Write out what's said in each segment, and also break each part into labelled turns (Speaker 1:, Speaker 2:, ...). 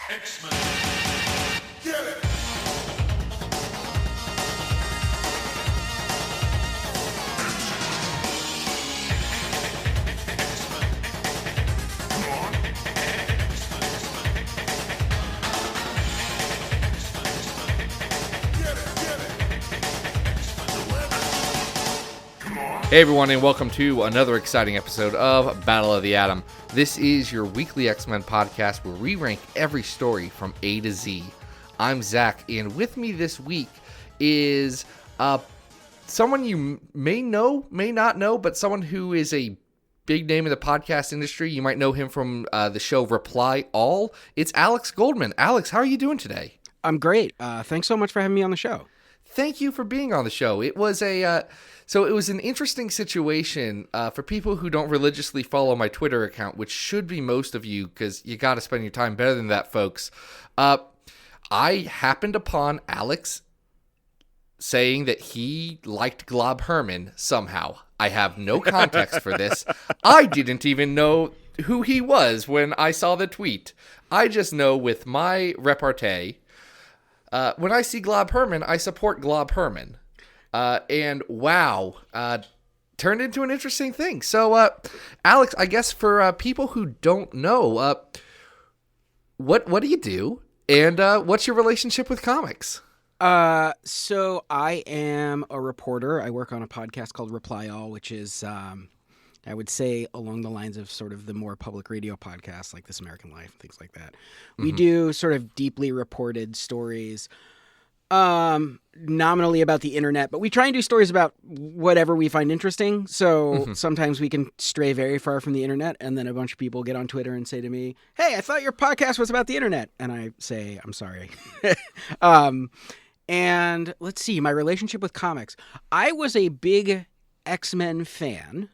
Speaker 1: X-Men. Get it!
Speaker 2: Hey everyone, and welcome to another exciting episode of Battle of the Atom. This is your weekly X-Men podcast where we rank every story from A to Z. I'm Zach, and with me this week is someone you may know, may not know, but someone who is a big name in the podcast industry. You might know him from the show Reply All. It's Alex Goldman. Alex, how are you doing today?
Speaker 3: I'm great. Thanks so much for having me on the show.
Speaker 2: Thank you for being on the show. It was it was an interesting situation for people who don't religiously follow my Twitter account, which should be most of you, because you got to spend your time better than that, folks. I happened upon Alex saying that he liked Glob Herman somehow. I have no context for this. I didn't even know who he was when I saw the tweet. I just know with my repartee, when I see Glob Herman, I support Glob Herman. And wow, turned into an interesting thing. So, Alex, I guess for people who don't know, what do you do? And what's your relationship with comics?
Speaker 3: So I am a reporter. I work on a podcast called Reply All, which is, I would say, along the lines of sort of the more public radio podcasts like This American Life and things like that. We do sort of deeply reported stories, nominally about the internet, but we try and do stories about whatever we find interesting. So sometimes we can stray very far from the internet, and then a bunch of people get on Twitter and say to me, "Hey, I thought your podcast was about the internet." And I say, "I'm sorry." And let's see, my relationship with comics. I was a big X-Men fan.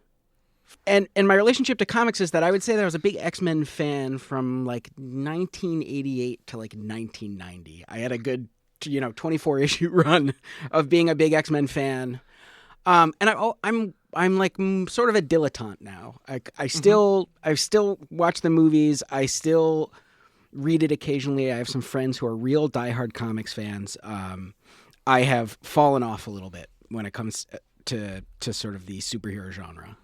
Speaker 3: And my relationship to comics is that I would say that I was a big X-Men fan from like 1988 to like 1990. I had a good 24 issue run of being a big X-Men fan. And I'm like sort of a dilettante now. I still watch the movies. I still read it occasionally. I have some friends who are real diehard comics fans. I have fallen off a little bit when it comes to sort of the superhero genre.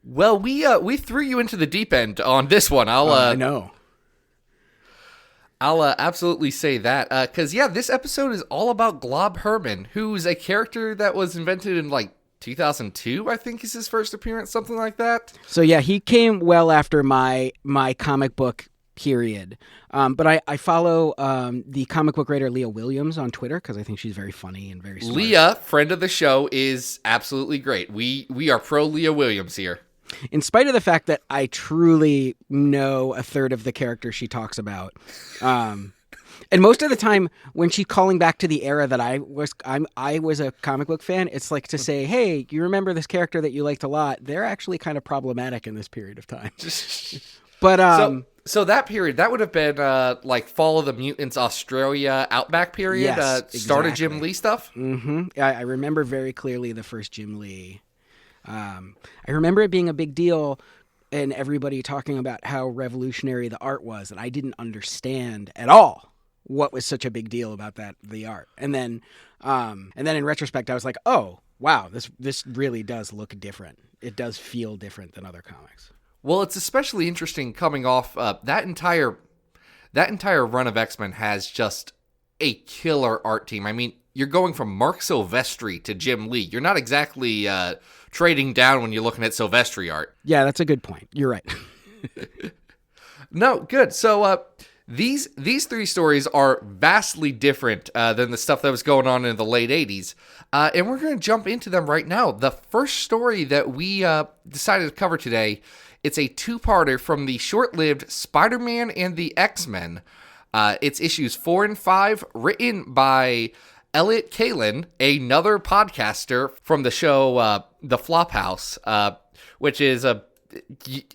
Speaker 2: Well, we threw you into the deep end on this one.
Speaker 3: I know.
Speaker 2: I'll absolutely say that, because, this episode is all about Glob Herman, who's a character that was invented in, 2002, I think is his first appearance, something like that.
Speaker 3: So, he came well after my comic book period. But I follow the comic book writer Leah Williams on Twitter, because I think she's very funny and very smart.
Speaker 2: Leah, friend of the show, is absolutely great. We are pro Leah Williams here.
Speaker 3: In spite of the fact that I truly know a third of the characters she talks about. And most of the time when she's calling back to the era that I was a comic book fan, it's like to say, hey, you remember this character that you liked a lot? They're actually kind of problematic in this period of time. But
Speaker 2: So that period, that would have been Fall of the Mutants Australia Outback period,
Speaker 3: yes,
Speaker 2: start of
Speaker 3: exactly.
Speaker 2: Jim Lee stuff?
Speaker 3: Mm-hmm. I remember very clearly the first Jim Lee. I remember it being a big deal and everybody talking about how revolutionary the art was, and I didn't understand at all what was such a big deal about the art. And then in retrospect, I was like, oh, wow, this really does look different. It does feel different than other comics.
Speaker 2: Well, it's especially interesting coming off that entire run of X-Men has just a killer art team. I mean, you're going from Mark Silvestri to Jim Lee. You're not exactly trading down when you're looking at Silvestri art.
Speaker 3: Yeah, that's a good point. You're right.
Speaker 2: No, good. So these three stories are vastly different than the stuff that was going on in the late 80s. And we're going to jump into them right now. The first story that we decided to cover today, it's a two-parter from the short-lived Spider-Man and the X-Men. It's issues 4 and 5, written by Elliot Kalin, another podcaster from the show The Flophouse, which is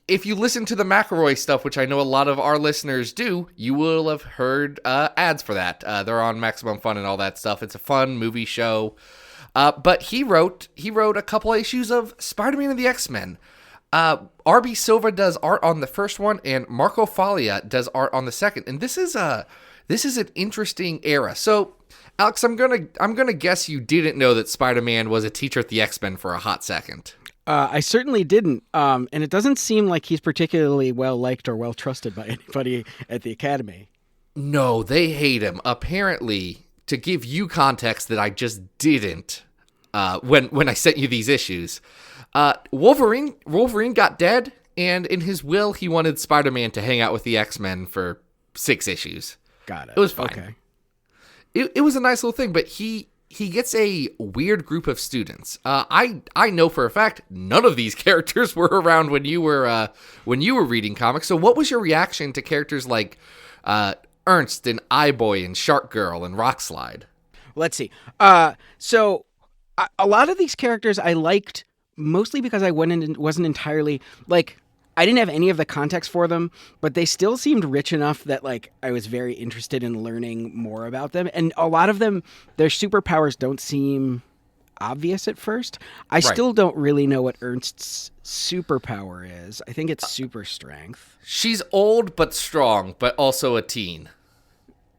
Speaker 2: if you listen to the McElroy stuff, which I know a lot of our listeners do, you will have heard ads for that. They're on Maximum Fun and all that stuff. It's a fun movie show. But he wrote a couple issues of Spider-Man and the X-Men. RB Silva does art on the first one, and Marco Foglia does art on the second. And this is an interesting era. So, Alex, I'm gonna guess you didn't know that Spider-Man was a teacher at the X-Men for a hot second.
Speaker 3: I certainly didn't, and it doesn't seem like he's particularly well liked or well trusted by anybody at the Academy.
Speaker 2: No, they hate him. Apparently, to give you context that I just didn't when I sent you these issues, Wolverine got dead, and in his will, he wanted Spider-Man to hang out with the X-Men for 6 issues.
Speaker 3: Got it.
Speaker 2: It was fine.
Speaker 3: Okay.
Speaker 2: It was a nice little thing, but he gets a weird group of students. I know for a fact none of these characters were around when you were reading comics. So what was your reaction to characters like Ernst and Eyeboy and Shark Girl and Rockslide?
Speaker 3: Let's see. So a lot of these characters I liked mostly because I wasn't entirely like. I didn't have any of the context for them, but they still seemed rich enough that like I was very interested in learning more about them. And a lot of them, their superpowers don't seem obvious at first. I still don't really know what Ernst's superpower is. I think it's super strength.
Speaker 2: She's old but strong, but also a teen.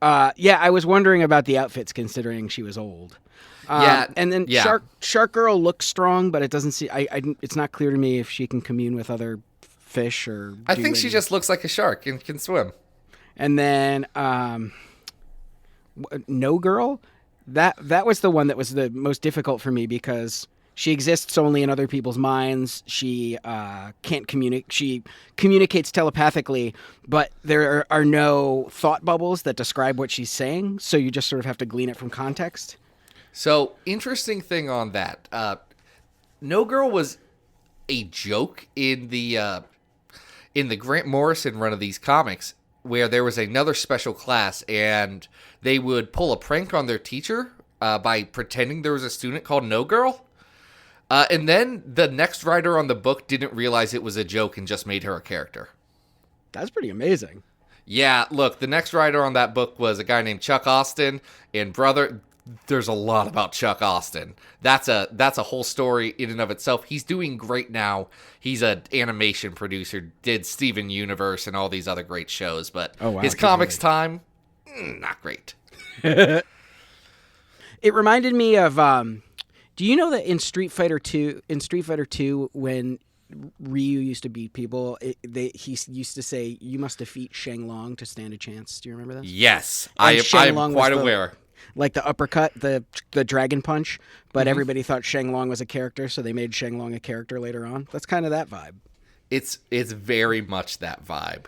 Speaker 3: Yeah, I was wondering about the outfits considering she was old. And then Shark Girl looks strong, but it doesn't see. It's not clear to me if she can commune with other fish or.
Speaker 2: I think she just looks like a shark and can swim.
Speaker 3: And then No Girl, that was the one that was the most difficult for me because she exists only in other people's minds. She can't communicate. She communicates telepathically, but there are no thought bubbles that describe what she's saying, so you just sort of have to glean it from context.
Speaker 2: So, interesting thing on that. No Girl was a joke in the Grant Morrison run of these comics, where there was another special class, and they would pull a prank on their teacher by pretending there was a student called No Girl. And then the next writer on the book didn't realize it was a joke and just made her a character.
Speaker 3: That's pretty amazing.
Speaker 2: Yeah, look, the next writer on that book was a guy named Chuck Austin, and brother, there's a lot about Chuck Austin. That's a whole story in and of itself. He's doing great now. He's an animation producer, did Steven Universe and all these other great shows, but his comics time, not great.
Speaker 3: It reminded me of do you know that in Street Fighter 2 when Ryu used to beat people, he used to say, "You must defeat Shenlong to stand a chance." Do you remember that?
Speaker 2: Yes, I'm quite aware.
Speaker 3: Like the uppercut, the dragon punch, but everybody thought Shenlong was a character, so they made Shenlong a character later on. That's kind of that vibe.
Speaker 2: It's very much that vibe.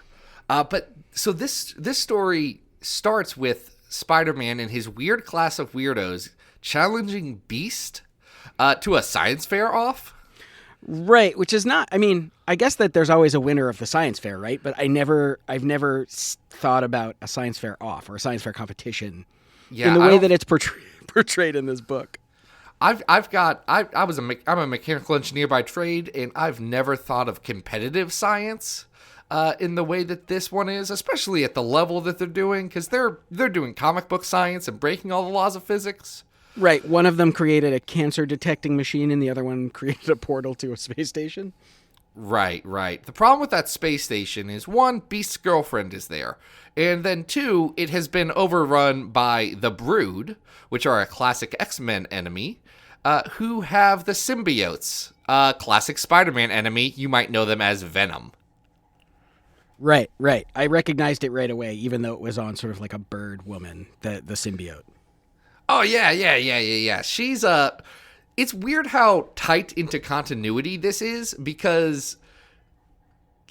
Speaker 2: But so this story starts with Spider-Man and his weird class of weirdos challenging Beast to a science fair off.
Speaker 3: Right, which is not. I mean, I guess that there's always a winner of the science fair, right? But I've never thought about a science fair off or a science fair competition. Yeah, in the way that it's portrayed in this book.
Speaker 2: I'm a mechanical engineer by trade, and I've never thought of competitive science in the way that this one is, especially at the level that they're doing, because they're doing comic book science and breaking all the laws of physics.
Speaker 3: Right. One of them created a cancer detecting machine, and the other one created a portal to a space station.
Speaker 2: Right. The problem with that space station is, one, Beast's girlfriend is there. And then, two, it has been overrun by the Brood, which are a classic X-Men enemy, who have the symbiotes. Classic Spider-Man enemy, you might know them as Venom.
Speaker 3: Right. I recognized it right away, even though it was on sort of like a bird woman, the symbiote.
Speaker 2: Oh, yeah. She's it's weird how tight into continuity this is, because,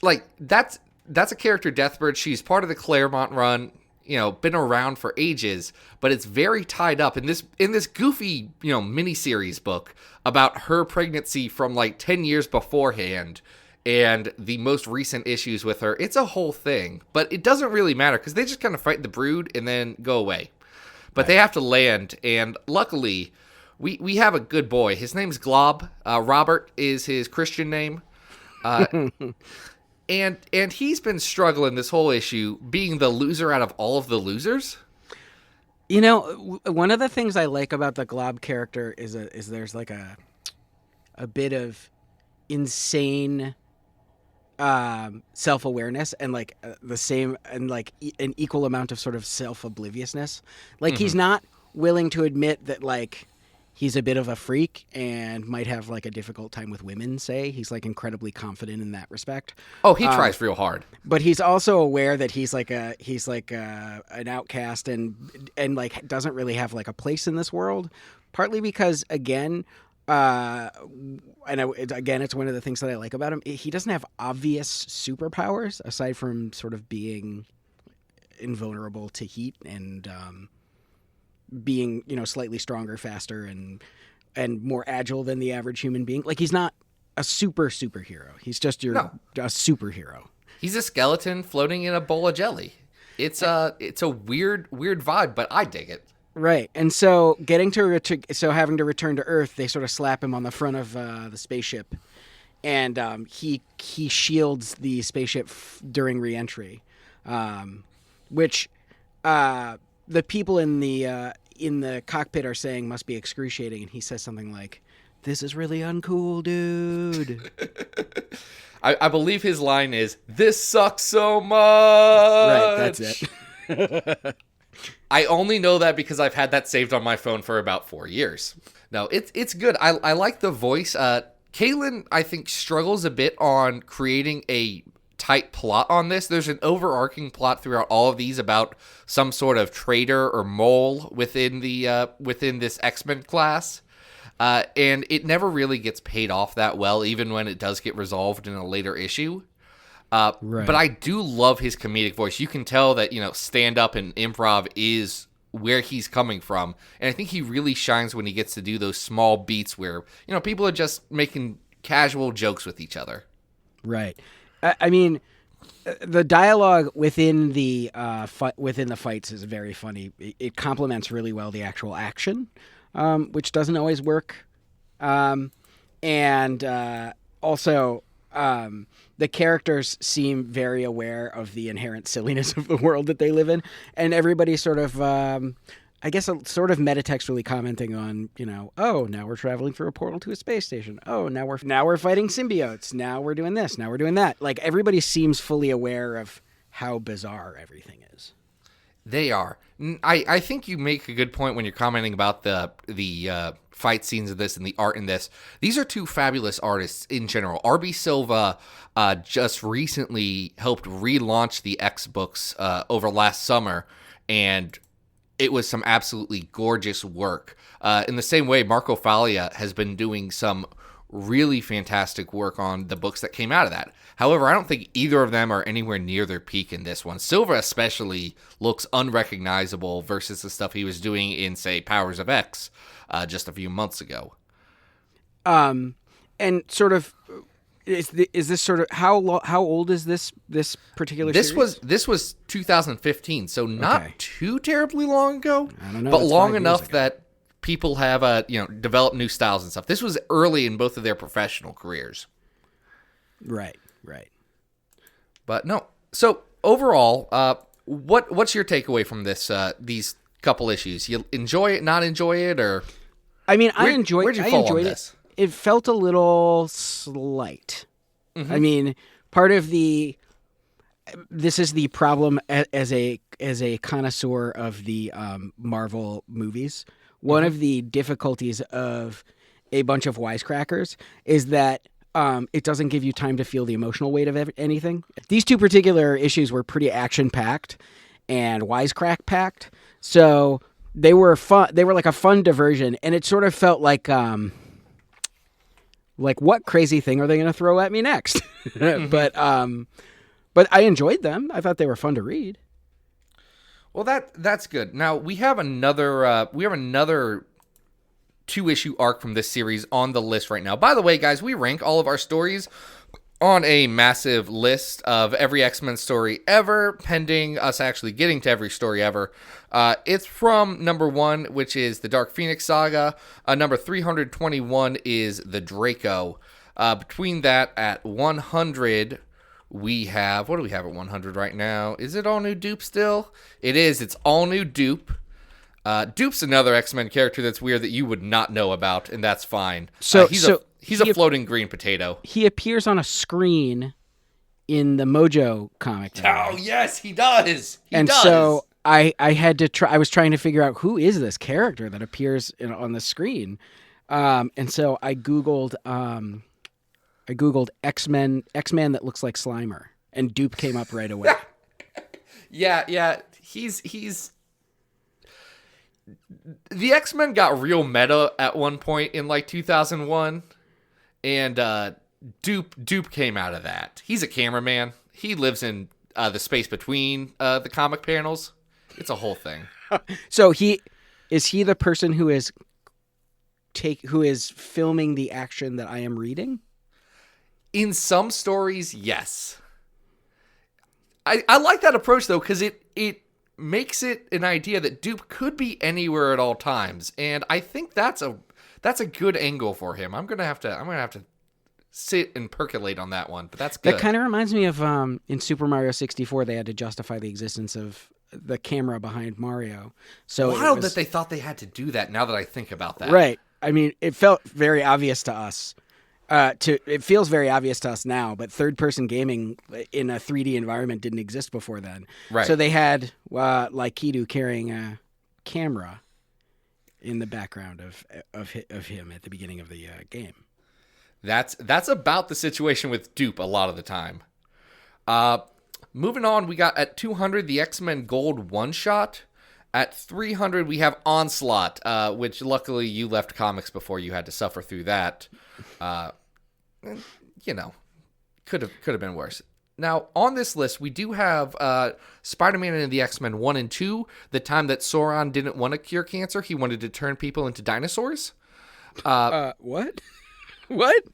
Speaker 2: like, that's a character, Deathbird. She's part of the Claremont run, been around for ages, but it's very tied up in this goofy, miniseries book about her pregnancy from like 10 years beforehand and the most recent issues with her. It's a whole thing, but it doesn't really matter because they just kind of fight the Brood and then go away. But they have to land, and luckily, we have a good boy. His name's Glob. Robert is his Christian name. And he's been struggling this whole issue, being the loser out of all of the losers.
Speaker 3: One of the things I like about the Glob character is there's like a bit of insane self-awareness and like the same and like an equal amount of sort of self-obliviousness. Like he's not willing to admit that like he's a bit of a freak and might have like a difficult time with women, say. He's like incredibly confident in that respect.
Speaker 2: Oh, he tries real hard.
Speaker 3: But he's also aware that he's like an outcast and like doesn't really have like a place in this world, partly because again, it's one of the things that I like about him. He doesn't have obvious superpowers aside from sort of being invulnerable to heat and being, slightly stronger, faster, and more agile than the average human being. Like he's not a superhero. He's just a superhero.
Speaker 2: He's a skeleton floating in a bowl of jelly. It's a weird vibe, but I dig it.
Speaker 3: Right, and so having to return to Earth, they sort of slap him on the front of the spaceship, and he shields the spaceship during reentry, which the people in the cockpit are saying must be excruciating, and he says something like, "This is really uncool, dude."
Speaker 2: I believe his line is, "This sucks so much."
Speaker 3: Right, that's it.
Speaker 2: I only know that because I've had that saved on my phone for about 4 years. No, it's good. I like the voice. Kalen, I think, struggles a bit on creating a tight plot on this. There's an overarching plot throughout all of these about some sort of traitor or mole within this X-Men class. And it never really gets paid off that well, even when it does get resolved in a later issue.
Speaker 3: Right.
Speaker 2: But I do love his comedic voice. You can tell that, stand-up and improv is where he's coming from. And I think he really shines when he gets to do those small beats where, people are just making casual jokes with each other.
Speaker 3: Right. I mean, the dialogue within the fights is very funny. It complements really well the actual action, which doesn't always work. Also, the characters seem very aware of the inherent silliness of the world that they live in, and everybody's sort of, sort of metatextually commenting on, oh, now we're traveling through a portal to a space station. Oh, now we're fighting symbiotes. Now we're doing this. Now we're doing that. Like everybody seems fully aware of how bizarre everything is. They
Speaker 2: are. I think you make a good point when you're commenting about the fight scenes of this and the art in this. These are two fabulous artists in general. R.B. Silva just recently helped relaunch the X books over last summer, and it was some absolutely gorgeous work. In the same way, Marco Falia has been doing some really fantastic work on the books that came out of that. However, I don't think either of them are anywhere near their peak in this one. Silva especially looks unrecognizable versus the stuff he was doing in, say, Powers of X just a few months ago.
Speaker 3: And sort of, is this sort of how old is this particular series?
Speaker 2: This was 2015, so not too terribly long ago.
Speaker 3: I don't know,
Speaker 2: but long enough that people have developed new styles and stuff. This was early in both of their professional careers.
Speaker 3: Right.
Speaker 2: But no. So overall, what's your takeaway from these couple issues? You enjoy it, not enjoy it, or?
Speaker 3: I mean, I enjoyed
Speaker 2: this?
Speaker 3: It. It felt a little slight. Mm-hmm. I mean, this is the problem as a connoisseur of the Marvel movies. One of the difficulties of a bunch of wisecrackers is that it doesn't give you time to feel the emotional weight of anything. These two particular issues were pretty action-packed and wisecrack-packed, so they were fun. They were like a fun diversion, and it sort of felt like what crazy thing are they going to throw at me next? But I enjoyed them. I thought they were fun to read.
Speaker 2: Well, that's good. Now we have another 2-issue arc from this series on the list right now. By the way, guys, we rank all of our stories on a massive list of every X-Men story ever, pending us actually getting to every story ever. It's from number 1, which is the Dark Phoenix Saga. Number 321 is the Draco. Between that, at 100, we have... What do we have at 100 right now? Is it All New Dupe still? It is. It's All New Dupe. Dupe's another X-Men character that's weird that you would not know about, and that's fine. He's a floating green potato.
Speaker 3: He appears on a screen in the Mojo comic.
Speaker 2: Oh, yes, he does. He
Speaker 3: and
Speaker 2: does.
Speaker 3: so I had to try. I was trying to figure out who is this character that appears on the screen, and so I googled X-Men that looks like Slimer, and Dupe came up right away.
Speaker 2: Yeah. He's the X-Men got real meta at one point in like 2001, and Dupe came out of that. He's a cameraman. He lives in the space between the comic panels. It's a whole thing.
Speaker 3: So is he the person who is filming the action that I am reading?
Speaker 2: In some stories, yes. I like that approach though, because it makes it an idea that Dupe could be anywhere at all times, and I think that's a good angle for him. I'm gonna have to sit and percolate on that one, but that's good.
Speaker 3: That kind of reminds me of in Super Mario 64, they had to justify the existence of the camera behind Mario. So
Speaker 2: wild that they thought they had to do that. Now that I think about that,
Speaker 3: right? I mean, it felt very obvious to us. It feels very obvious to us now, but third-person gaming in a 3D environment didn't exist before then.
Speaker 2: Right.
Speaker 3: So they had like Kidu carrying a camera in the background of him at the beginning of the game.
Speaker 2: That's about the situation with Dupe a lot of the time. Moving on, we got at 200 the X-Men Gold one-shot. At 300 we have Onslaught, which luckily you left comics before you had to suffer through that. Could have been worse. Now, on this list, we do have Spider-Man and the X-Men 1 and 2, the time that Sauron didn't want to cure cancer. He wanted to turn people into dinosaurs.
Speaker 3: What? What?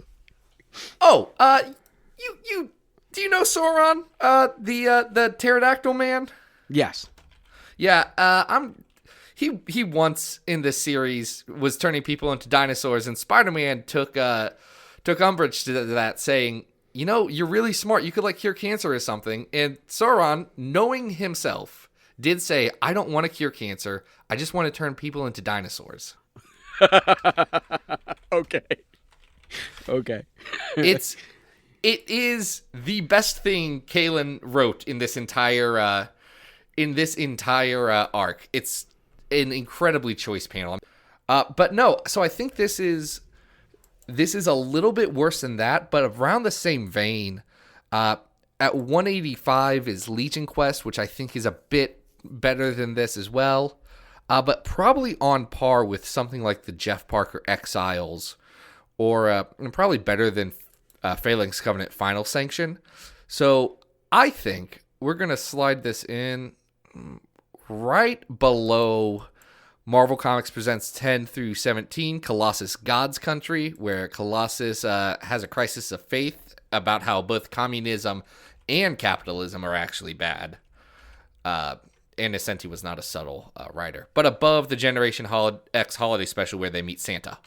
Speaker 2: Oh, you do you know Sauron? The pterodactyl man?
Speaker 3: Yes.
Speaker 2: Yeah, he once in this series was turning people into dinosaurs, and Spider-Man took umbrage to that, saying, you're really smart. You could cure cancer or something. And Sauron, knowing himself, did say, I don't want to cure cancer. I just want to turn people into dinosaurs.
Speaker 3: Okay.
Speaker 2: It is the best thing Kalen wrote in this entire arc. It's an incredibly choice panel. But no, so I think this is a little bit worse than that, but around the same vein. At 185 is Legion Quest, which I think is a bit better than this as well. But probably on par with something like the Jeff Parker Exiles, or and probably better than Phalanx Covenant Final Sanction. So I think we're going to slide this in right below Marvel Comics Presents 10 through 17, Colossus God's Country, where Colossus has a crisis of faith about how both communism and capitalism are actually bad. And Ascenti was not a subtle writer. But above the Generation X holiday special where they meet Santa.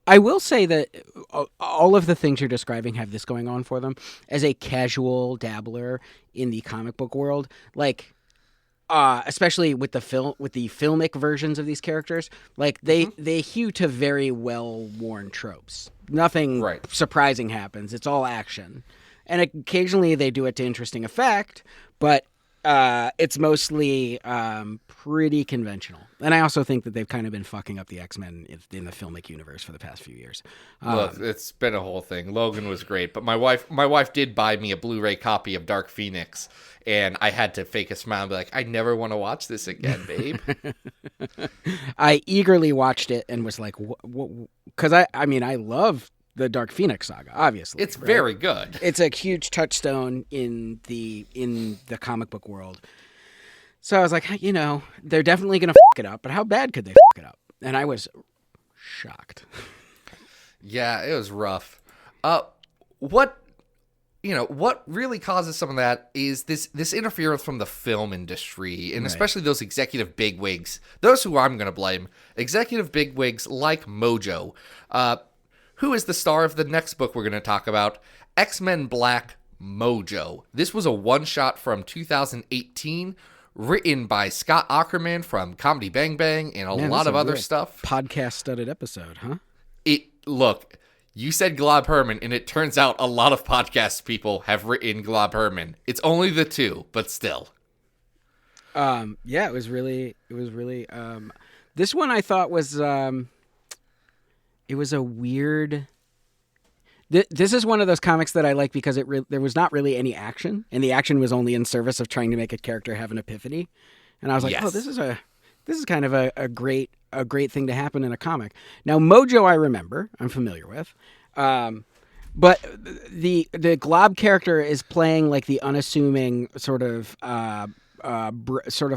Speaker 3: I will say that all of the things you're describing have this going on for them. As a casual dabbler in the comic book world, especially with the filmic versions of these characters, they hew to very well-worn tropes. Nothing surprising happens. It's all action. And occasionally they do it to interesting effect, but it's mostly pretty conventional. And I also think that they've kind of been fucking up the X-Men in the filmic universe for the past few years.
Speaker 2: Look, it's been a whole thing. Logan was great, but my wife did buy me a Blu-ray copy of Dark Phoenix, and I had to fake a smile and be like, I never want to watch this again, babe.
Speaker 3: I eagerly watched it and was like, because I love the Dark Phoenix saga, obviously.
Speaker 2: It's very good.
Speaker 3: It's a huge touchstone in the comic book world. So I was like, they're definitely going to fuck it up, but how bad could they fuck it up? And I was shocked.
Speaker 2: Yeah, it was rough. What really causes some of that is this interference from the film industry, and especially those executive bigwigs. Those who I'm going to blame. Executive bigwigs like Mojo, who is the star of the next book we're going to talk about, X-Men Black Mojo. This was a one-shot from 2018, written by Scott Aukerman from Comedy Bang Bang and a lot of other stuff.
Speaker 3: Podcast-studded episode, huh?
Speaker 2: Look, You said Glob Herman, and it turns out a lot of podcast people have written Glob Herman. It's only the two, but still.
Speaker 3: Yeah, it was really, this one I thought was, it was a weird, this is one of those comics that I like because there was not really any action, and the action was only in service of trying to make a character have an epiphany. And I was like,
Speaker 2: Yes.
Speaker 3: oh, this is kind of a great thing to happen in a comic. Now, Mojo, I remember, I'm familiar with, but the Glob character is playing like the unassuming sort of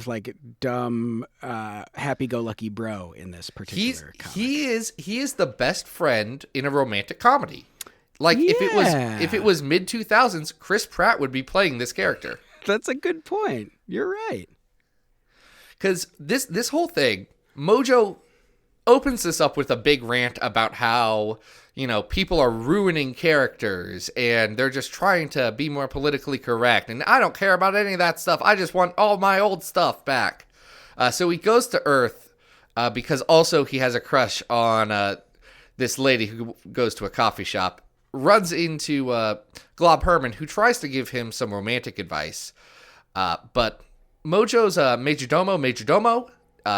Speaker 3: like dumb, happy-go-lucky bro in this particular comic.
Speaker 2: He is the best friend in a romantic comedy. Like
Speaker 3: Yeah.
Speaker 2: if it was mid 2000s, Chris Pratt would be playing this character.
Speaker 3: That's a good point. You're right.
Speaker 2: Because this whole thing, Mojo opens this up with a big rant about how, people are ruining characters and they're just trying to be more politically correct. And I don't care about any of that stuff. I just want all my old stuff back. So he goes to Earth because also he has a crush on this lady who goes to a coffee shop, runs into Glob Herman, who tries to give him some romantic advice. But Mojo's Majordomo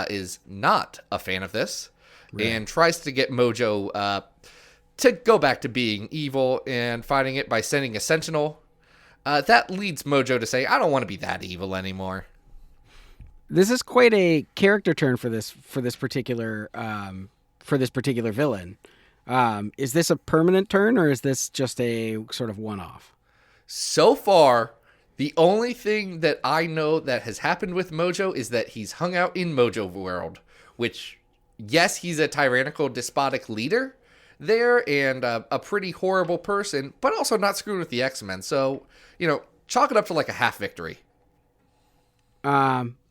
Speaker 2: is not a fan of this, and tries to get Mojo to go back to being evil and fighting it by sending a sentinel. That leads Mojo to say, I don't want to be that evil anymore.
Speaker 3: This is quite a character turn for this particular villain. Is this a permanent turn, or is this just a sort of one-off?
Speaker 2: So far, the only thing that I know that has happened with Mojo is that he's hung out in Mojo World, which, yes, he's a tyrannical, despotic leader there and a pretty horrible person, but also not screwing with the X-Men. So, chalk it up to like a half victory.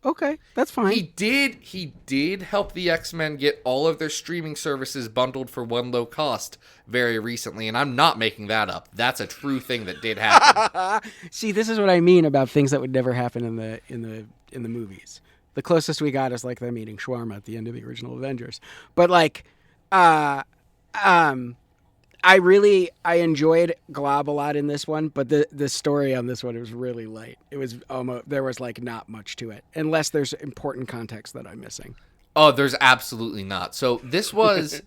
Speaker 3: Okay, that's fine.
Speaker 2: He did help the X-Men get all of their streaming services bundled for one low cost very recently, and I'm not making that up. That's a true thing that did happen.
Speaker 3: See, this is what I mean about things that would never happen in the movies. The closest we got is like them eating shawarma at the end of the original Avengers. But like, I enjoyed Glob a lot in this one, but the story on this one was really light. It was there was like not much to it, unless there's important context that I'm missing.
Speaker 2: Oh, there's absolutely not. So this was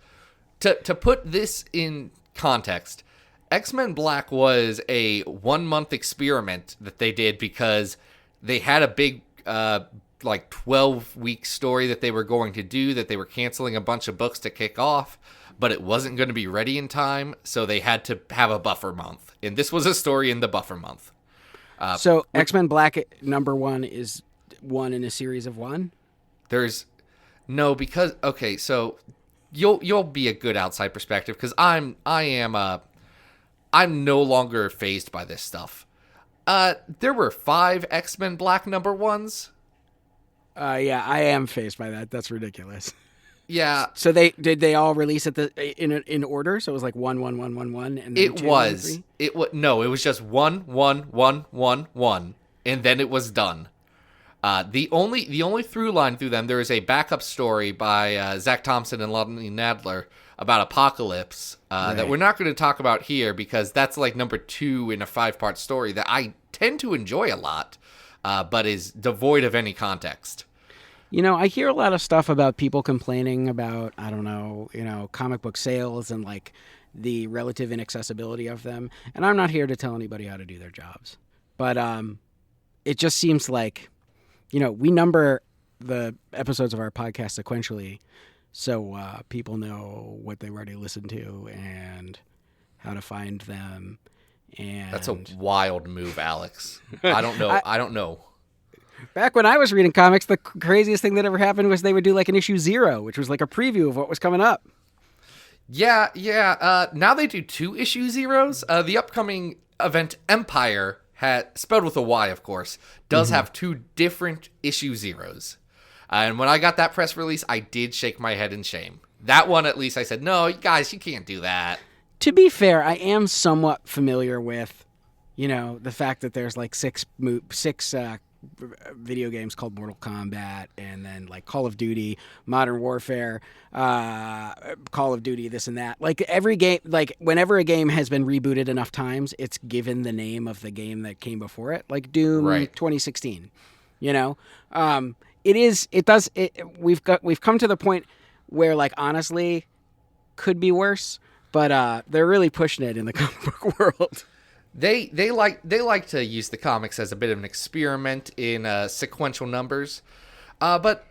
Speaker 2: to put this in context. X-Men Black was a 1-month experiment that they did because they had a big 12-week story that they were going to do, that they were canceling a bunch of books to kick off, but it wasn't going to be ready in time, so they had to have a buffer month. And this was a story in the buffer month.
Speaker 3: So X-Men Black #1 is one in a series of one?
Speaker 2: Okay, so you'll be a good outside perspective because I'm no longer fazed by this stuff. There were 5 X-Men Black #1s.
Speaker 3: Yeah, I am fazed by that. That's ridiculous.
Speaker 2: Yeah.
Speaker 3: So did they all release at in order? So it was like 1, 1, 1, 1, 1, and then
Speaker 2: It
Speaker 3: 2,
Speaker 2: was.
Speaker 3: 1, 3?
Speaker 2: It was just 1, 1, 1, 1, 1, and then it was done. The only through line through them, there is a backup story by Zach Thompson and Lonnie Nadler about Apocalypse that we're not going to talk about here because that's like number 2 in a 5-part story that I tend to enjoy a lot, but is devoid of any context.
Speaker 3: I hear a lot of stuff about people complaining about, I don't know, comic book sales and like the relative inaccessibility of them. And I'm not here to tell anybody how to do their jobs. But it just seems like, we number the episodes of our podcast sequentially so people know what they've already listened to and how to find them. And
Speaker 2: That's a wild move, Alex. I don't know.
Speaker 3: Back when I was reading comics, the craziest thing that ever happened was they would do like an issue 0, which was like a preview of what was coming up.
Speaker 2: Yeah. Now they do 2 issue 0s. The upcoming event Empire, spelled with a Y, of course, does have 2 different issue 0s. And when I got that press release, I did shake my head in shame. That one, at least, I said, no, guys, you can't do that.
Speaker 3: To be fair, I am somewhat familiar with, the fact that there's like 6 video games called Mortal Kombat, and then like Call of Duty, Modern Warfare, Call of Duty, this and that. Like every game, like whenever a game has been rebooted enough times, it's given the name of the game that came before it, like Doom 2016. You know, we've come to the point where, like, honestly, could be worse, but they're really pushing it in the comic book world.
Speaker 2: They like to use the comics as a bit of an experiment in sequential numbers, but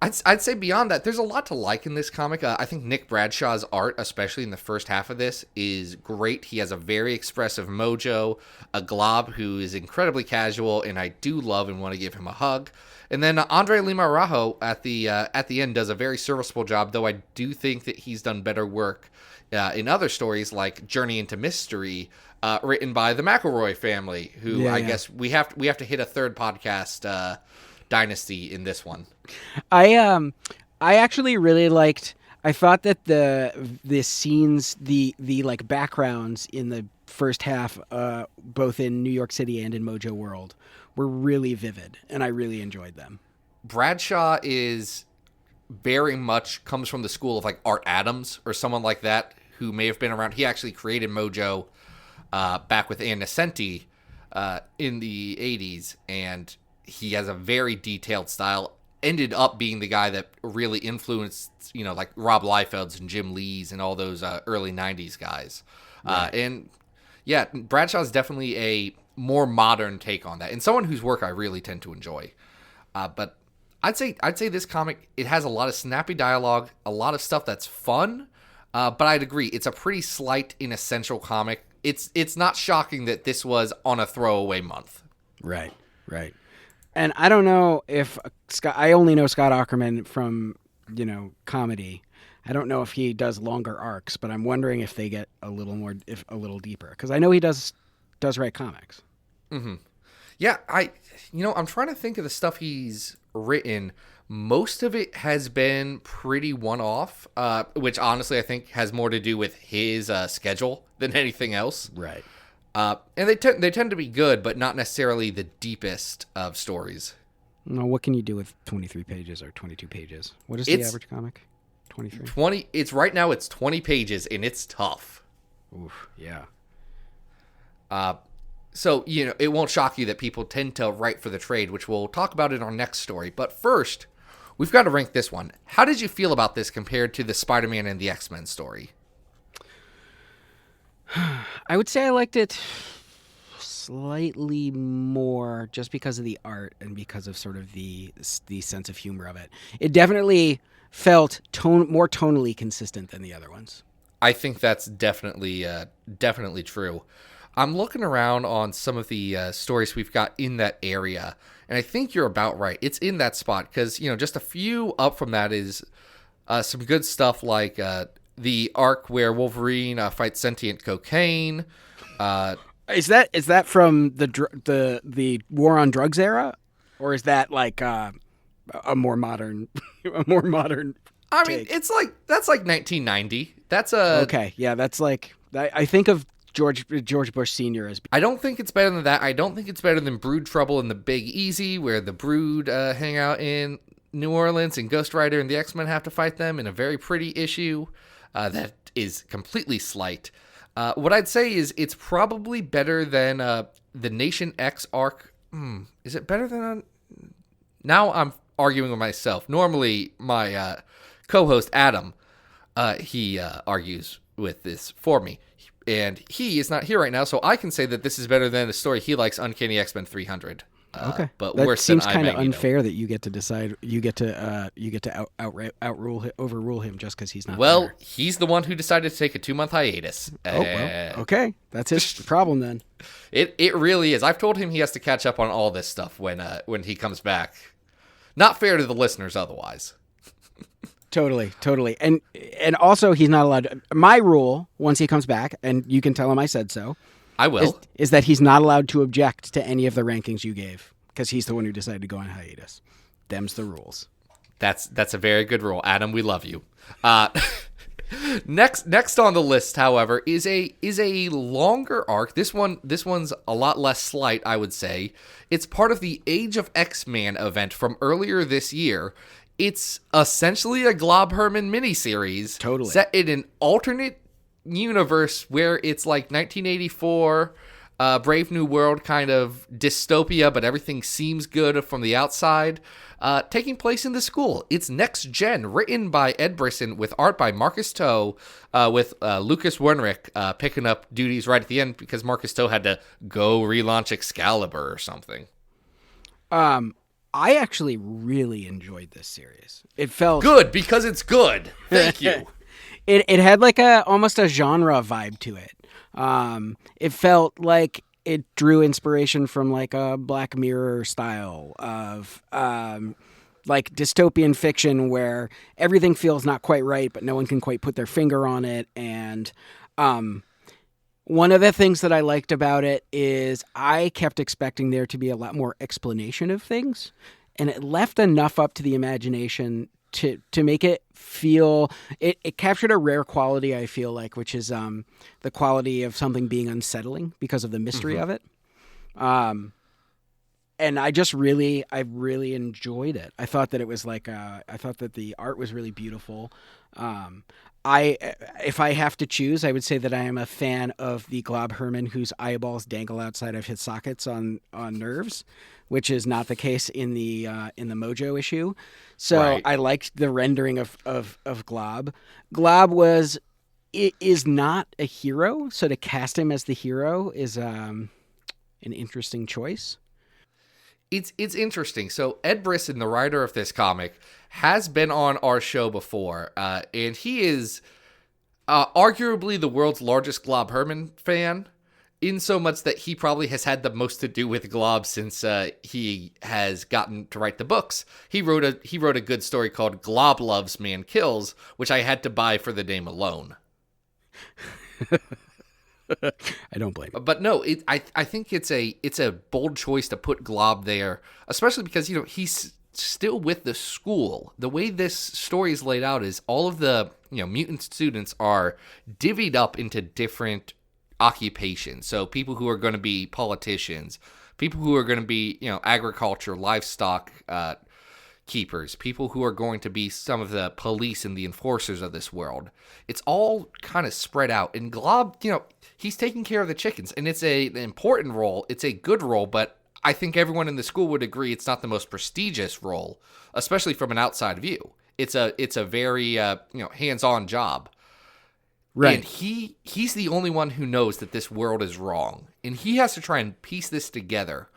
Speaker 2: I'd say beyond that, there's a lot to like in this comic. I think Nick Bradshaw's art, especially in the first half of this, is great. He has a very expressive Mojo, a Glob who is incredibly casual, and I do love and want to give him a hug. And then Andre Lima Araujo at the end does a very serviceable job, though I do think that he's done better work in other stories like Journey into Mystery, written by the McElroy family, who I guess we have to hit a third podcast dynasty in this one.
Speaker 3: I actually really liked. I thought that the scenes, the like backgrounds in the first half, both in New York City and in Mojo World, were really vivid, and I really enjoyed them.
Speaker 2: Bradshaw is very much comes from the school of like Art Adams or someone like that who may have been around. He actually created Mojo back with Ann Nesenti in the 80s, and he has a very detailed style. Ended up being the guy that really influenced, like Rob Liefeld's and Jim Lee's and all those early 90s guys. Right. And yeah, Bradshaw's definitely a more modern take on that, and someone whose work I really tend to enjoy. But I'd say this comic, it has a lot of snappy dialogue, a lot of stuff that's fun. But I'd agree, it's a pretty slight, inessential comic. It's not shocking that this was on a throwaway month.
Speaker 3: Right. And I don't know if I only know Scott Aukerman from, comedy. I don't know if he does longer arcs, but I'm wondering if they get a little deeper, because I know he does write comics.
Speaker 2: Mm-hmm. Yeah, I'm trying to think of the stuff he's written. Most of it has been pretty one-off, which honestly I think has more to do with his schedule than anything else.
Speaker 3: Right.
Speaker 2: And they tend to be good, but not necessarily the deepest of stories.
Speaker 3: No, what can you do with 23 pages or 22 pages? What is the average comic? 23?
Speaker 2: 20. Right now it's 20 pages, and it's tough.
Speaker 3: Oof, yeah.
Speaker 2: So, it won't shock you that people tend to write for the trade, which we'll talk about in our next story. But first, we've got to rank this one. How did you feel about this compared to the Spider-Man and the X-Men story?
Speaker 3: I would say I liked it slightly more just because of the art and because of sort of the sense of humor of it. It definitely felt more tonally consistent than the other ones.
Speaker 2: I think that's definitely true. I'm looking around on some of the stories we've got in that area, and I think you're about right. It's in that spot because, just a few up from that is some good stuff like the arc where Wolverine fights sentient cocaine.
Speaker 3: Is that from the War on Drugs era, or is that like a more modern
Speaker 2: I mean, it's like that's like 1990. That's
Speaker 3: okay. Yeah, that's like I think of George Bush Sr. as.
Speaker 2: I don't think it's better than that. I don't think it's better than Brood Trouble and the Big Easy, where the Brood hang out in New Orleans and Ghost Rider and the X-Men have to fight them in a very pretty issue. That is completely slight. What I'd say is it's probably better than the Nation X arc. Is it better than... Now I'm arguing with myself. Normally, my co-host Adam, he argues with this for me. And he is not here right now, so I can say that this is better than a story he likes, Uncanny X-Men 300.
Speaker 3: Okay,
Speaker 2: but
Speaker 3: that
Speaker 2: worse
Speaker 3: seems
Speaker 2: than
Speaker 3: kind of unfair that you get to decide. You get to overrule him just because he's not.
Speaker 2: Well,
Speaker 3: there.
Speaker 2: He's the one who decided to take a 2-month hiatus.
Speaker 3: Okay, that's his problem then.
Speaker 2: It really is. I've told him he has to catch up on all this stuff when he comes back. Not fair to the listeners otherwise.
Speaker 3: Totally. And also he's not allowed to, my rule once he comes back, and you can tell him I said so.
Speaker 2: I will.
Speaker 3: Is that he's not allowed to object to any of the rankings you gave because he's the one who decided to go on hiatus. Them's the rules.
Speaker 2: That's a very good rule. Adam, we love you. Next on the list, however, is a longer arc. One's a lot less slight, I would say. It's part of the Age of X-Man event from earlier this year. It's essentially a Glob Herman miniseries,
Speaker 3: Totally.
Speaker 2: set in an alternate universe where it's like 1984, Brave New World kind of dystopia, but everything seems good from the outside. Taking place in the school. It's NextGen, written by Ed Brisson with art by Marcus Toe, with Lucas Wernrich picking up duties right at the end because Marcus Toe had to go relaunch Excalibur or something.
Speaker 3: I actually really enjoyed this series. It felt
Speaker 2: Good, because it's good. Thank you.
Speaker 3: It had like almost a genre vibe to it. It felt like it drew inspiration from like a Black Mirror style of like dystopian fiction where everything feels not quite right, but no one can quite put their finger on it. And one of the things that I liked about it is I kept expecting there to be a lot more explanation of things, and it left enough up to the imagination to make it feel it captured a rare quality, I feel like, which is the quality of something being unsettling because of the mystery of it. And I really enjoyed it. I thought that it was like I thought that the art was really beautiful. If I have to choose, I would say that I am a fan of the Glob Herman whose eyeballs dangle outside of his sockets on nerves, which is not the case in the Mojo issue. So
Speaker 2: Right.
Speaker 3: I liked the rendering of Glob. Glob is not a hero, so to cast him as the hero is an interesting choice.
Speaker 2: It's interesting. So Ed Brisson, the writer of this comic, has been on our show before, and he is arguably the world's largest Glob Herman fan, in so much that he probably has had the most to do with Glob since he has gotten to write the books. He wrote a good story called Glob Loves Man Kills, which I had to buy for the name alone.
Speaker 3: I don't blame him.
Speaker 2: But no, I think it's a bold choice to put Glob there, especially because he's still with the school. The way this story is laid out is all of the mutant students are divvied up into different occupations. So people who are going to be politicians, people who are going to be agriculture, livestock keepers, people who are going to be some of the police and the enforcers of this world. It's all kind of spread out. And Glob, he's taking care of the chickens, and it's an important role. It's a good role, but I think everyone in the school would agree it's not the most prestigious role, especially from an outside view. It's a very hands-on job.
Speaker 3: Right.
Speaker 2: And he's the only one who knows that this world is wrong, and he has to try and piece this together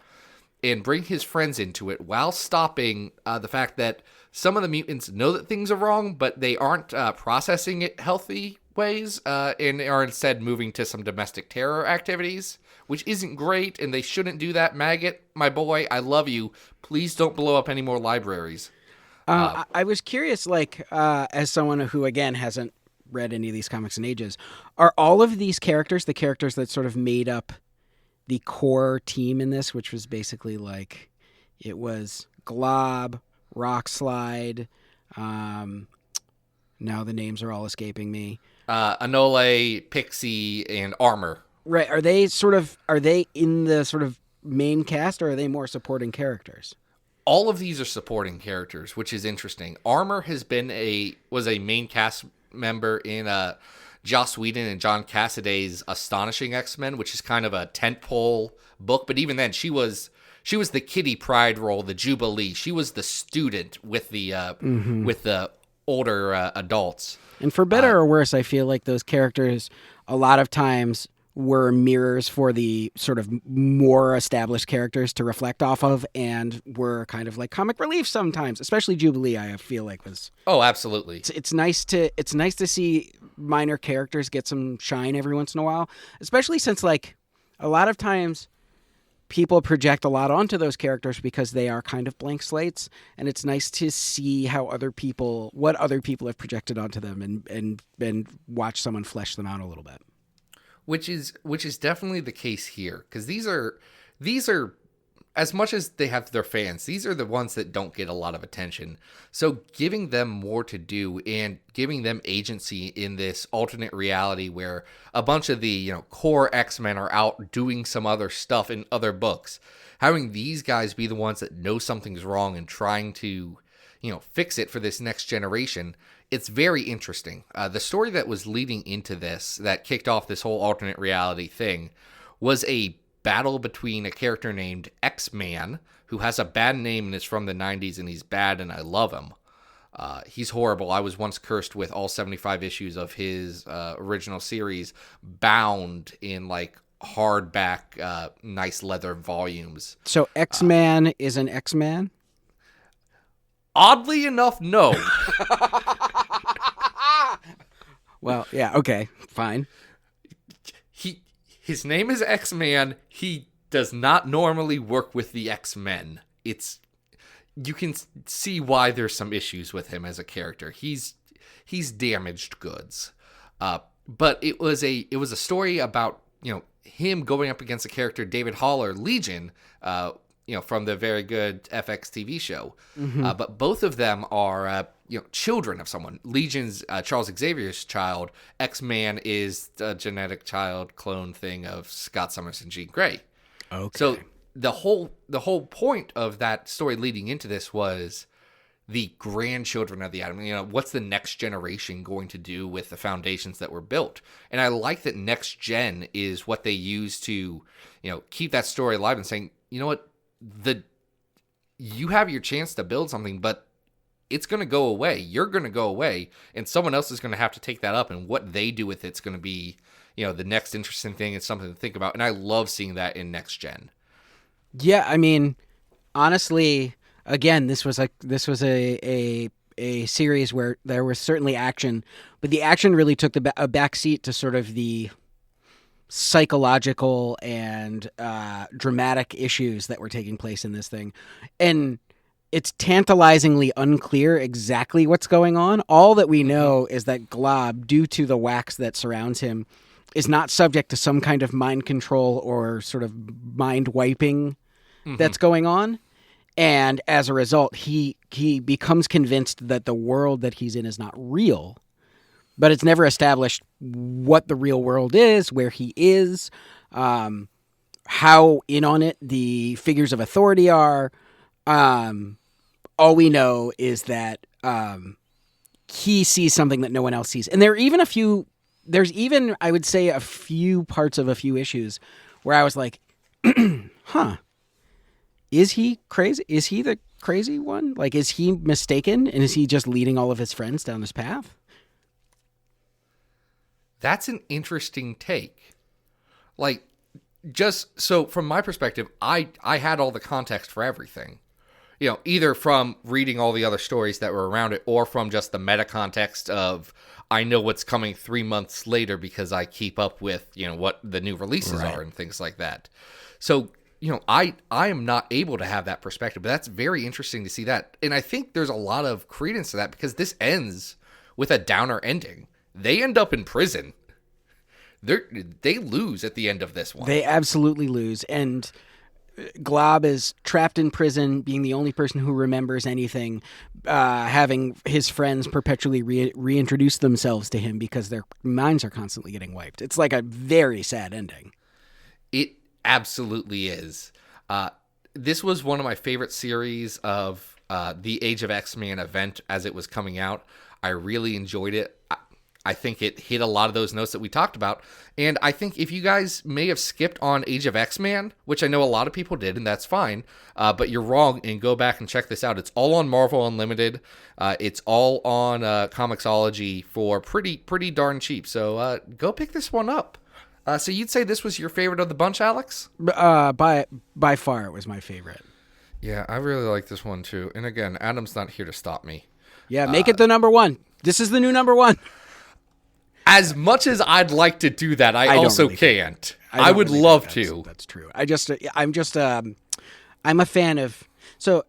Speaker 2: and bring his friends into it while stopping the fact that some of the mutants know that things are wrong, but they aren't processing it healthy ways, and are instead moving to some domestic terror activities, which isn't great, and they shouldn't do that. Maggot, my boy, I love you. Please don't blow up any more libraries.
Speaker 3: I was curious, as someone who, again, hasn't read any of these comics in ages, are all of these characters the characters that sort of made up the core team in this, which was basically it was Glob, Rockslide, now the names are all escaping me.
Speaker 2: Anole, Pixie, and Armor.
Speaker 3: Right. Are they in the sort of main cast, or are they more supporting characters?
Speaker 2: All of these are supporting characters, which is interesting. Armor was a main cast member in Joss Whedon and John Cassaday's Astonishing X-Men, which is kind of a tentpole book. But even then, she was the Kitty Pryde role, the Jubilee. She was the student with the older adults.
Speaker 3: And for better or worse, I feel like those characters a lot of times were mirrors for the sort of more established characters to reflect off of, and were kind of like comic relief sometimes, especially Jubilee. I feel like was
Speaker 2: absolutely.
Speaker 3: It's nice to see minor characters get some shine every once in a while, especially since a lot of times people project a lot onto those characters because they are kind of blank slates, and it's nice to see what other people have projected onto them and watch someone flesh them out a little bit. Which
Speaker 2: is definitely the case here, because these are as much as they have their fans, these are the ones that don't get a lot of attention. So giving them more to do and giving them agency in this alternate reality where a bunch of the, core X-Men are out doing some other stuff in other books, having these guys be the ones that know something's wrong and trying to, fix it for this next generation, it's very interesting. The story that was leading into this, that kicked off this whole alternate reality thing, was a battle between a character named X-Man, who has a bad name and is from the 90s, and he's bad, and I love him. He's horrible. I was once cursed with all 75 issues of his original series bound in, hardback, nice leather volumes.
Speaker 3: So X-Man is an X-Man?
Speaker 2: Oddly enough, no.
Speaker 3: Well, yeah, okay, fine.
Speaker 2: His name is X-Man. He does not normally work with the X-Men. You can see why there's some issues with him as a character. He's damaged goods. But it was a story about, him going up against a character, David Haller, Legion, from the very good FX TV show. Mm-hmm. But both of them are, children of someone. Legion's Charles Xavier's child. X-Man is the genetic child clone thing of Scott Summers and Jean Grey. Okay. So the whole point of that story leading into this was the grandchildren of the Atom. What's the next generation going to do with the foundations that were built? And I like that NextGen is what they use to, keep that story alive and saying, you know what, you have your chance to build something, but it's going to go away. You're going to go away, and someone else is going to have to take that up, and what they do with it's going to be, the next interesting thing. It's something to think about, and I love seeing that in NextGen.
Speaker 3: Yeah, I mean, honestly, again, this was a series where there was certainly action, but the action really took a back seat to sort of the psychological and dramatic issues that were taking place in this thing. And it's tantalizingly unclear exactly what's going on. All that we know is that Glob, due to the wax that surrounds him, is not subject to some kind of mind control or sort of mind wiping that's going on. And as a result, he becomes convinced that the world that he's in is not real. But it's never established what the real world is, where he is, how in on it the figures of authority are. All we know is that he sees something that no one else sees. And there's even, I would say, a few parts of a few issues where I was like, huh, is he crazy? Is he the crazy one? Is he mistaken? And is he just leading all of his friends down this path?
Speaker 2: That's an interesting take. Just so from my perspective, I had all the context for everything. Either from reading all the other stories that were around it or from just the meta context of I know what's coming 3 months later because I keep up with, what the new releases are and things like that. So, I am not able to have that perspective, but that's very interesting to see that. And I think there's a lot of credence to that because this ends with a downer ending. They end up in prison. They lose at the end of this one. They absolutely lose.
Speaker 3: And Glob is trapped in prison, being the only person who remembers anything, having his friends perpetually reintroduce themselves to him because their minds are constantly getting wiped. It's like a very sad ending.
Speaker 2: It absolutely is. This was one of my favorite series of the Age of X-Men event as it was coming out. I really enjoyed it. I think it hit a lot of those notes that we talked about. And I think if you guys may have skipped on Age of X-Man, which I know a lot of people did, and that's fine, but you're wrong, and go back and check this out. It's all on Marvel Unlimited. It's all on Comixology for pretty darn cheap. So go pick this one up. So you'd say this was your favorite of the bunch, Alex?
Speaker 3: By far, it was my favorite.
Speaker 2: Yeah, I really like this one, too. And again, Adam's not here to stop me.
Speaker 3: Yeah, make it the number one. This is the new number one.
Speaker 2: As much as I'd like to do that, I also really can't. I would really love to.
Speaker 3: That's true. I'm a fan of. So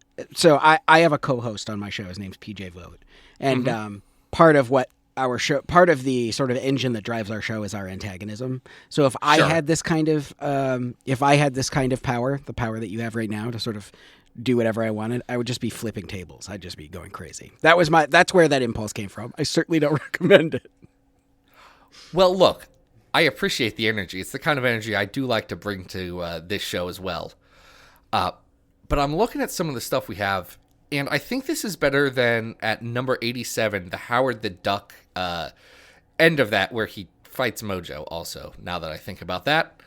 Speaker 3: I have a co-host on my show. His name's PJ Vogt, and part of what our show, part of the sort of engine that drives our show is our antagonism. So if I
Speaker 2: Sure.
Speaker 3: had this kind of power, the power that you have right now to sort of do whatever I wanted, I would just be flipping tables. I'd just be going crazy. That's where that impulse came from. I certainly don't recommend it.
Speaker 2: Well, look, I appreciate the energy. It's the kind of energy I do like to bring to this show as well. But I'm looking at some of the stuff we have, and I think this is better than at number 87, the Howard the Duck end of that, where he fights Mojo also, now that I think about that.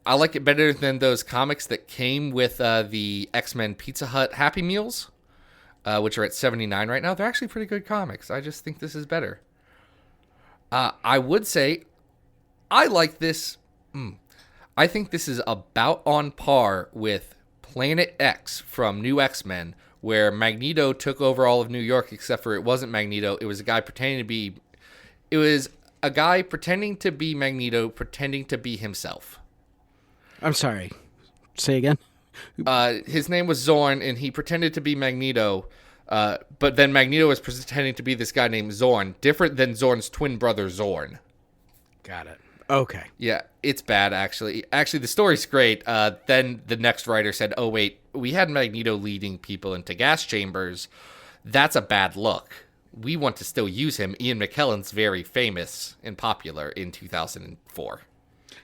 Speaker 2: I like it better than those comics that came with the X-Men Pizza Hut Happy Meals, which are at 79 right now. They're actually pretty good comics. I just think this is better. I would say I like this. I think this is about on par with Planet X from New X-Men, where Magneto took over all of New York, except for it wasn't Magneto. It was a guy pretending to be... It was a guy pretending to be Magneto, pretending to be himself.
Speaker 3: I'm sorry. Say again?
Speaker 2: His name was Zorn, and he pretended to be Magneto, but then Magneto was pretending to be this guy named Zorn, different than Zorn's twin brother Zorn.
Speaker 3: Got it. Okay.
Speaker 2: Yeah, it's bad, actually. Actually, the story's great. Then the next writer said, oh, wait, we had Magneto leading people into gas chambers. That's a bad look. We want to still use him. Ian McKellen's very famous and popular in 2004.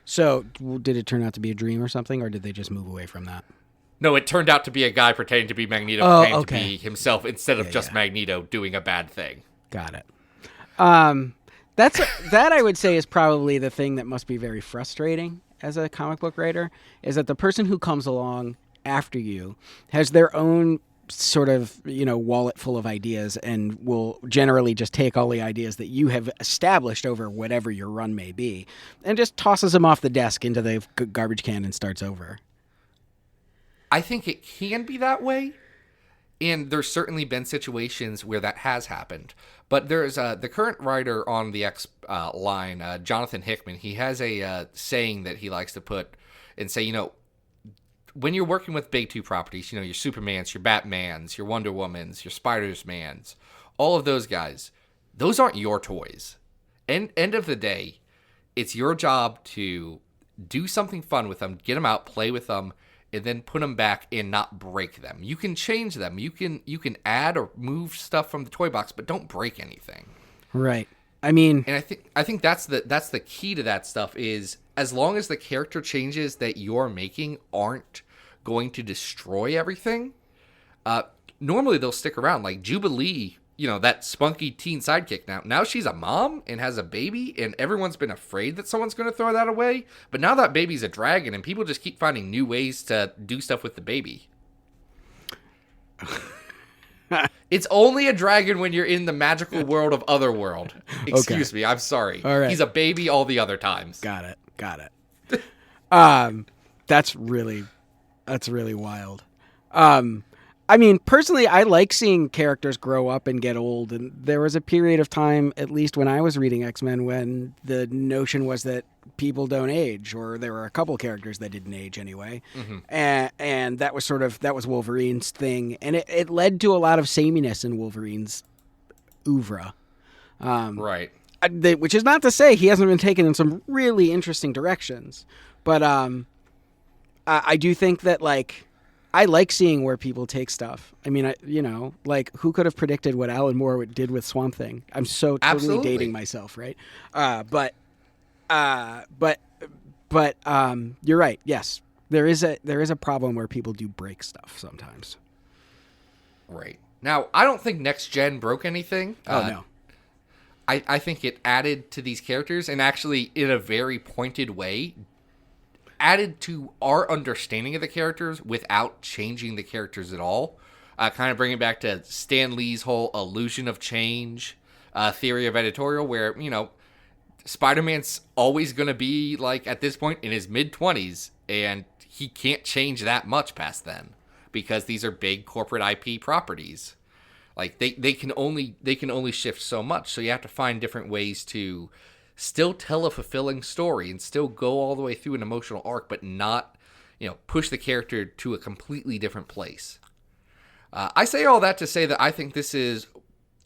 Speaker 3: So, did it turn out to be a dream or something, or did they just move away from that?
Speaker 2: No, it turned out to be a guy pretending to be Magneto, pretending to be himself, instead of just Magneto doing a bad thing.
Speaker 3: Got it. That I would say is probably the thing that must be very frustrating as a comic book writer, is that the person who comes along after you has their own sort of, wallet full of ideas and will generally just take all the ideas that you have established over whatever your run may be and just tosses them off the desk into the garbage can and starts over.
Speaker 2: I think it can be that way, and there's certainly been situations where that has happened. But there's the current writer on the X line, Jonathan Hickman. He has a saying that he likes to put and say, when you're working with big two properties, your Supermans, your Batmans, your Wonder Womans, your Spider-Mans, all of those guys, those aren't your toys. End of the day, it's your job to do something fun with them, get them out, play with them, and then put them back and not break them. You can change them. You can add or move stuff from the toy box, but don't break anything.
Speaker 3: Right. I mean,
Speaker 2: and I think that's the key to that stuff is, as long as the character changes that you're making aren't going to destroy everything, normally they'll stick around. Like Jubilee, that spunky teen sidekick, now she's a mom and has a baby, and everyone's been afraid that someone's going to throw that away. But now that baby's a dragon, and people just keep finding new ways to do stuff with the baby. It's only a dragon when you're in the magical world of Otherworld. Excuse me, I'm sorry.
Speaker 3: All right.
Speaker 2: He's a baby all the other times.
Speaker 3: Got it. That's really wild. I mean, personally, I like seeing characters grow up and get old. And there was a period of time, at least when I was reading X-Men, when the notion was that people don't age, or there were a couple characters that didn't age anyway. Mm-hmm. And that was Wolverine's thing. And it led to a lot of sameness in Wolverine's oeuvre.
Speaker 2: Right.
Speaker 3: Which is not to say he hasn't been taken in some really interesting directions. But I do think that, I like seeing where people take stuff. I mean, who could have predicted what Alan Moore did with Swamp Thing? I'm so totally
Speaker 2: Absolutely.
Speaker 3: dating myself, right? But you're right. Yes, there is a problem where people do break stuff sometimes.
Speaker 2: Right. Now, I don't think NextGen broke anything.
Speaker 3: No.
Speaker 2: I think it added to these characters, and actually, in a very pointed way, added to our understanding of the characters without changing the characters at all. Kind of bringing back to Stan Lee's whole illusion of change theory of editorial, where, Spider-Man's always going to be, at this point, in his mid-20s, and he can't change that much past then, because these are big corporate IP properties. They can only shift so much, so you have to find different ways to still tell a fulfilling story and still go all the way through an emotional arc, but not, push the character to a completely different place. I say all that to say that I think this is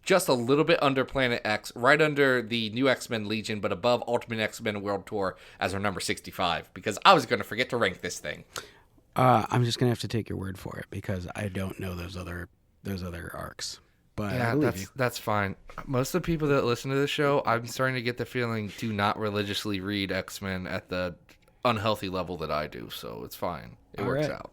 Speaker 2: just a little bit under Planet X, right under the New X-Men Legion, but above Ultimate X-Men World Tour as our number 65, because I was going to forget to rank this thing.
Speaker 3: I'm just going to have to take your word for it because I don't know those other arcs. But I
Speaker 2: Yeah,
Speaker 3: believe you.
Speaker 2: that's fine. Most of the people that listen to the show, I'm starting to get the feeling, do not religiously read X-Men at the unhealthy level that I do, so it's fine. It
Speaker 3: All
Speaker 2: works
Speaker 3: right.
Speaker 2: out.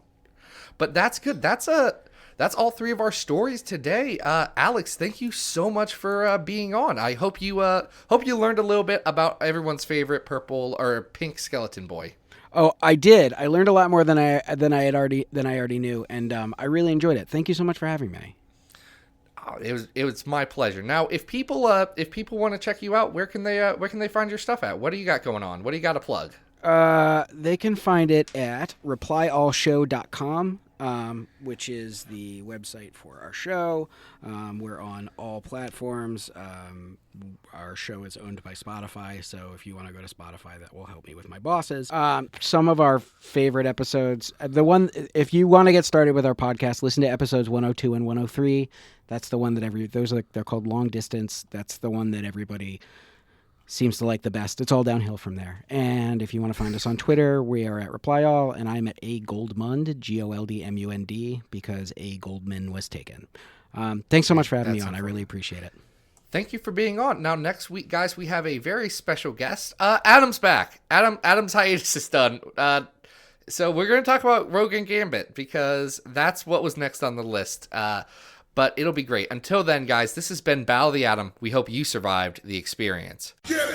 Speaker 2: But that's good. That's all three of our stories today. Alex, thank you so much for being on. I hope you learned a little bit about everyone's favorite purple or pink skeleton boy.
Speaker 3: Oh, I did. I learned a lot more than I already knew, and I really enjoyed it. Thank you so much for having me.
Speaker 2: Oh, it was my pleasure. Now, if people want to check you out, where can they find your stuff at? What do you got going on? What do you got to plug?
Speaker 3: They can find it at replyallshow.com, which is the website for our show. We're on all platforms. Our show is owned by Spotify, so if you want to go to Spotify, that will help me with my bosses. Some of our favorite episodes, if you want to get started with our podcast, listen to episodes 102 and 103. That's the one that they're called Long Distance. That's the one that everybody seems to like the best. It's all downhill from there. And if you want to find us on Twitter, we are at ReplyAll, and I'm at A Goldmund, Goldmund, because A Goldman was taken. Thanks so much for having me on. I really appreciate it.
Speaker 2: Thank you for being on. Now, next week, guys, we have a very special guest. Adam's back. Adam's hiatus is done. So we're going to talk about Rogue and Gambit, because that's what was next on the list. But it'll be great. Until then, guys, this has been Battle of the Atom. We hope you survived the experience.
Speaker 1: Get it!